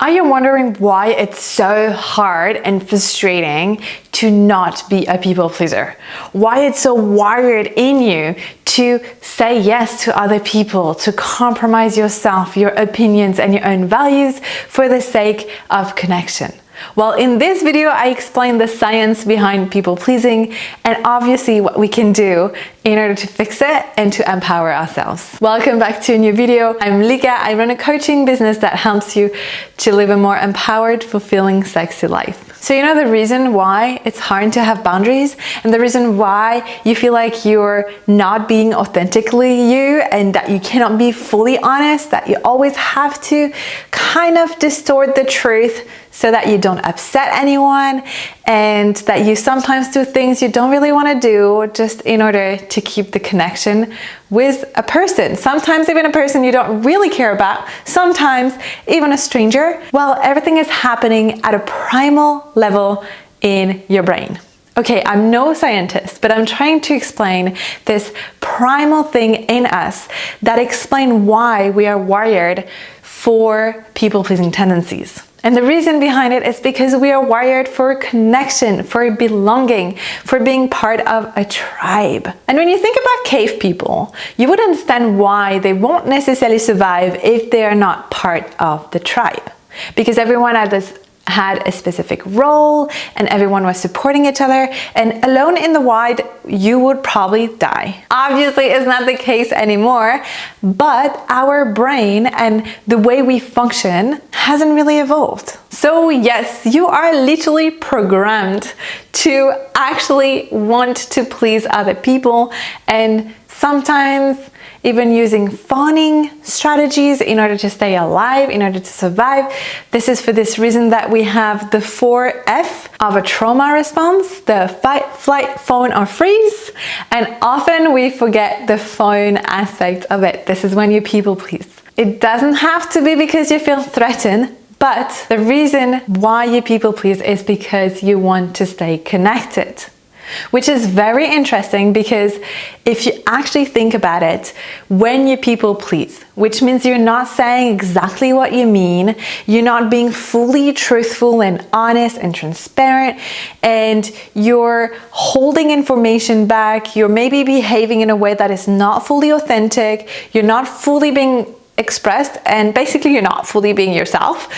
Are you wondering why it's so hard and frustrating to not be a people pleaser? Why it's so wired in you to say yes to other people, to compromise yourself, your opinions, and your own values for the sake of connection? Well, in this video, I explain the science behind people pleasing and obviously what we can do in order to fix it and to empower ourselves. Welcome back to a new video. I'm Lika. I run a coaching business that helps you to live a more empowered, fulfilling, sexy life. So you know the reason why it's hard to have boundaries and the reason why you feel like you're not being authentically you and that you cannot be fully honest, that you always have to kind of distort the truth so that you don't upset anyone and that you sometimes do things you don't really want to do just in order to keep the connection with a person. Sometimes even a person you don't really care about, sometimes even a stranger. Well, everything is happening at a primal level in your brain. Okay, I'm no scientist, but I'm trying to explain this primal thing in us that explain why we are wired for people-pleasing tendencies. And the reason behind it is because we are wired for connection, for belonging, for being part of a tribe. And when you think about cave people, you would understand why they won't necessarily survive if they are not part of the tribe. Because everyone had a specific role and everyone was supporting each other, and alone in the wild you would probably die. Obviously it's not the case anymore, but our brain and the way we function hasn't really evolved. So yes, you are literally programmed to actually want to please other people, and sometimes even using fawning strategies in order to stay alive, in order to survive. This is for this reason that we have the 4F of a trauma response, the fight, flight, fawn, or freeze. And often we forget the fawn aspect of it. This is when you people please. It doesn't have to be because you feel threatened, but the reason why you people please is because you want to stay connected. Which is very interesting because if you actually think about it, when you people please, which means you're not saying exactly what you mean, you're not being fully truthful and honest and transparent, and you're holding information back, you're maybe behaving in a way that is not fully authentic, you're not fully being expressed, and basically you're not fully being yourself,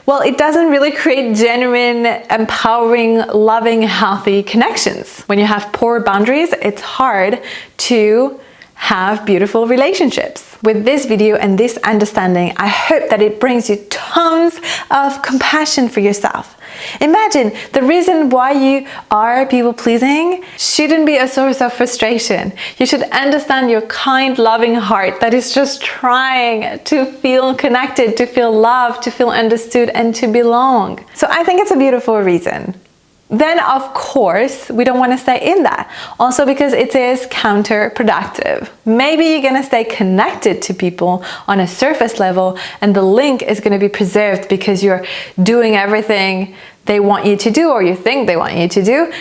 well, it doesn't really create genuine, empowering, loving, healthy connections. When you have poor boundaries, it's hard to have beautiful relationships. With this video and this understanding, I hope that it brings you tons of compassion for yourself. Imagine the reason why you are people pleasing shouldn't be a source of frustration. You should understand your kind, loving heart that is just trying to feel connected, to feel loved, to feel understood, and to belong. So I think it's a beautiful reason. Then of course, we don't want to stay in that. Also because it is counterproductive. Maybe you're going to stay connected to people on a surface level and the link is going to be preserved because you're doing everything they want you to do or you think they want you to do.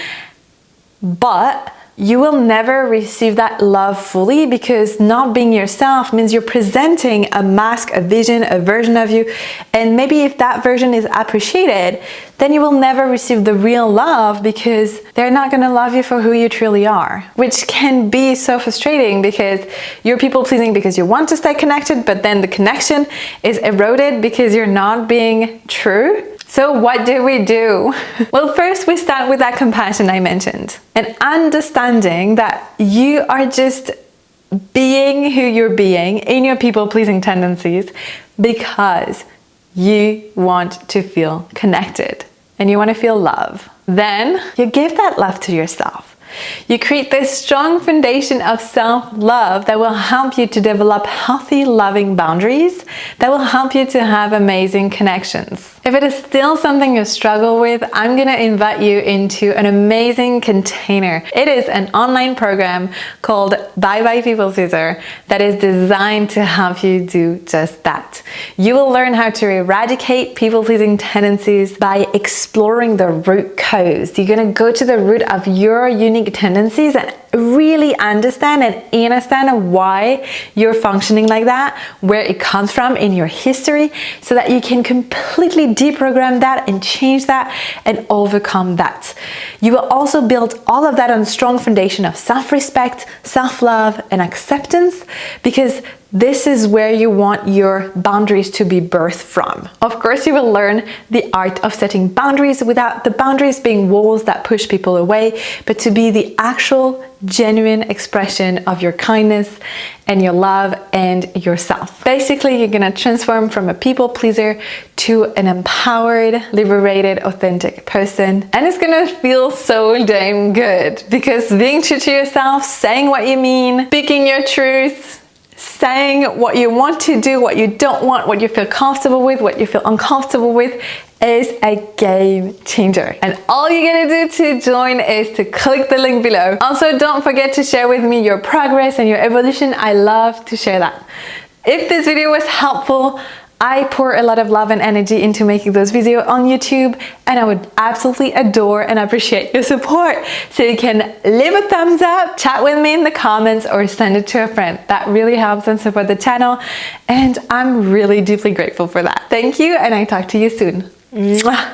But you will never receive that love fully because not being yourself means you're presenting a mask, a vision, a version of you. And maybe if that version is appreciated, then you will never receive the real love because they're not going to love you for who you truly are, which can be so frustrating because you're people pleasing because you want to stay connected, but then the connection is eroded because you're not being true. So what do we do? Well, first we start with that compassion I mentioned and understanding that you are just being who you're being in your people-pleasing tendencies because you want to feel connected and you want to feel love. Then you give that love to yourself. You create this strong foundation of self-love that will help you to develop healthy, loving boundaries that will help you to have amazing connections. If it is still something you struggle with, I'm going to invite you into an amazing container. It is an online program called Bye Bye People Pleaser that is designed to help you do just that. You will learn how to eradicate people-pleasing tendencies by exploring the root cause. You're going to go to the root of your unique tendencies and really understand and understand why you're functioning like that, where it comes from in your history, so that you can completely deprogram that and change that and overcome that. You will also build all of that on a strong foundation of self-respect, self-love, and acceptance, because this is where you want your boundaries to be birthed from. Of course, you will learn the art of setting boundaries without the boundaries being walls that push people away, but to be the actual genuine expression of your kindness and your love and yourself. Basically, you're gonna transform from a people pleaser to an empowered, liberated, authentic person. And it's gonna feel so damn good, because being true to yourself, saying what you mean, speaking your truth, saying what you want to do, what you don't want, what you feel comfortable with, what you feel uncomfortable with, is a game changer. And all you gotta do to join is to click the link below. Also, don't forget to share with me your progress and your evolution. I love to share that. If this video was helpful, I pour a lot of love and energy into making those videos on YouTube, and I would absolutely adore and appreciate your support. So you can leave a thumbs up, chat with me in the comments, or send it to a friend. That really helps and support the channel, and I'm really deeply grateful for that. Thank you, and I talk to you soon. Mwah.